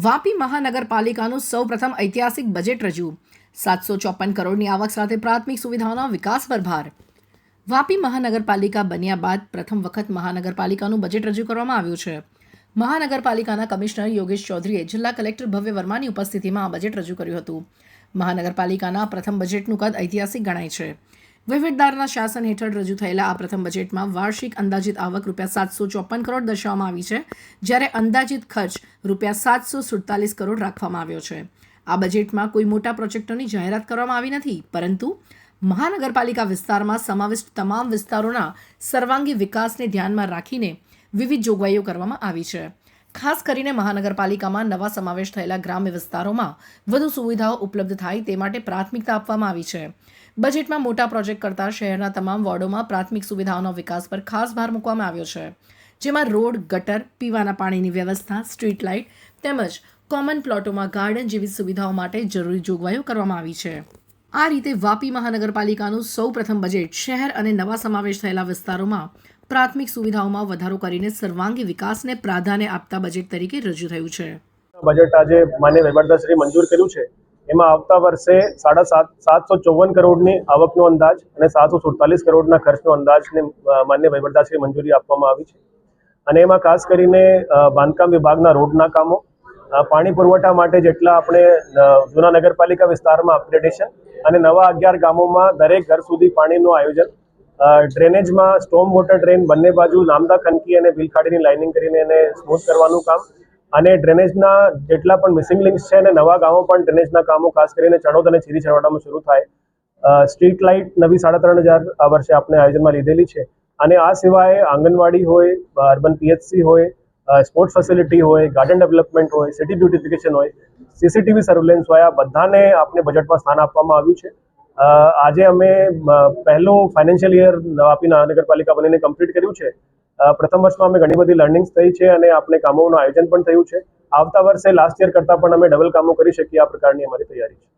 વાપી મહાનગરપાલિકાનું સૌપ્રથમ ઐતિહાસિક બજેટ રજૂ 754 કરોડની આવક સાથે પ્રાથમિક સુવિધાઓના વિકાસ પર ભાર. વાપી મહાનગરપાલિકા બન્યા બાદ પ્રથમ વખત મહાનગરપાલિકાનું બજેટ રજૂ કરવામાં આવ્યું છે. મહાનગરપાલિકાના કમિશનર યોગેશ ચૌધરીએ જિલ્લા કલેક્ટર ભવ્ય વર્માની ઉપસ્થિતિમાં આ બજેટ રજૂ કર્યું હતું. મહાનગરપાલિકાના પ્રથમ બજેટનું કદ ઐતિહાસિક ગણાય છે. વહીવટદારના શાસન હેઠળ રજૂ થયેલા આ પ્રથમ બજેટમાં વાર્ષિક અંદાજિત આવક ₹754 કરોડ દર્શાવવામાં આવી છે, જ્યારે અંદાજિત ખર્ચ ₹747 કરોડ રાખવામાં આવ્યો છે. આ બજેટમાં કોઈ મોટા પ્રોજેક્ટોની જાહેરાત કરવામાં આવી નથી, પરંતુ મહાનગરપાલિકા વિસ્તારમાં સમાવિષ્ટ તમામ વિસ્તારોના સર્વાંગી વિકાસને ધ્યાનમાં રાખીને વિવિધ જોગવાઈઓ કરવામાં આવી છે. ખાસ કરીને મહાનગરપાલિકામાં નવા સમાવેશ થયેલા ગ્રામ્ય વિસ્તારોમાં વધુ સુવિધાઓ ઉપલબ્ધ થાય તે માટે પ્રાથમિકતા આપવામાં આવી છે. બજેટમાં મોટા પ્રોજેક્ટ કરતાં શહેરના તમામ વોર્ડોમાં પ્રાથમિક સુવિધાઓના વિકાસ પર ખાસ ભાર મૂકવામાં આવ્યો છે, જેમાં રોડ, ગટર, પીવાના પાણીની વ્યવસ્થા, સ્ટ્રીટ લાઇટ તેમજ કોમન પ્લોટોમાં ગાર્ડન જેવી સુવિધાઓ માટે જરૂરી જોગવાઈઓ કરવામાં આવી છે. આ રીતે વાપી મહાનગરપાલિકાનું સૌપ્રથમ બજેટ શહેર અને નવા સમાવેશ થયેલા વિસ્તારોમાં પ્રાથમિક સુવિધાઓમાં વધારો કરીને સર્વાંગી વિકાસને પ્રાધાન્ય આપતા બજેટ તરીકે રજૂ થયું છે. બજેટ આજે માન્ય વહીવટદારશ્રીએ મંજૂર કર્યું છે. એમાં આવતા વર્ષે 754 કરોડની આવકનો અંદાજ અને 747 કરોડના ખર્ચનો અંદાજને માન્ય વહીવટદારશ્રીએ મંજૂરી આપવામાં આવી છે. અને એમાં ખાસ કરીને બાંધકામ વિભાગના રોડના કામો, પાણી પુરવઠા માટે જેટલા આપણે જૂના નગરપાલિકા વિસ્તારમાં અપગ્રેડેશન અને નવા 11 ગામોમાં દરેક ઘર સુધી પાણીનું આયોજન, ડ્રેનેજમાં સ્ટોમ વોટર ડ્રેન બંને બાજુ નામદા ખનકી અને બિલખાડીની લાઇનિંગ કરીને એને સ્મૂથ કરવાનું કામ, અને ડ્રેનેજના જેટલા પણ મિસિંગ લિંક્સ છે અને નવા ગામો પણ ડ્રેનેજના કામો ખાસ કરીને ચણોદ અને ચીરી છેવાડામાં શરૂ થાય. સ્ટ્રીટ લાઇટ નવી 3500 આ વર્ષે આપણે આયોજનમાં લીધેલી છે. અને આ સિવાય આંગણવાડી હોય, અર્બન PHC હોય, સ્પોર્ટ્સ ફેસિલિટી હોય, ગાર્ડન ડેવલપમેન્ટ હોય, સિટી બ્યુટિફિકેશન હોય, CCTV સર્વેલન્સ હોય, આ બધાને આપણે બજેટમાં સ્થાન આપવામાં આવ્યું છે. આજે અમે પહેલો ફાઇનાન્શિયલ યર વાપી મહાનગરપાલિકા બનીને કમ્પ્લીટ કર્યું છે. પ્રથમ વર્ષમાં અમે ઘણી બધી લર્નિંગ્સ થઈ છે અને આપણે કામોનું આયોજન પણ થયું છે. આવતા વર્ષે લાસ્ટ યર કરતાં પણ અમે ડબલ કામો કરી શકીએ આ પ્રકારની અમારી તૈયારી છે.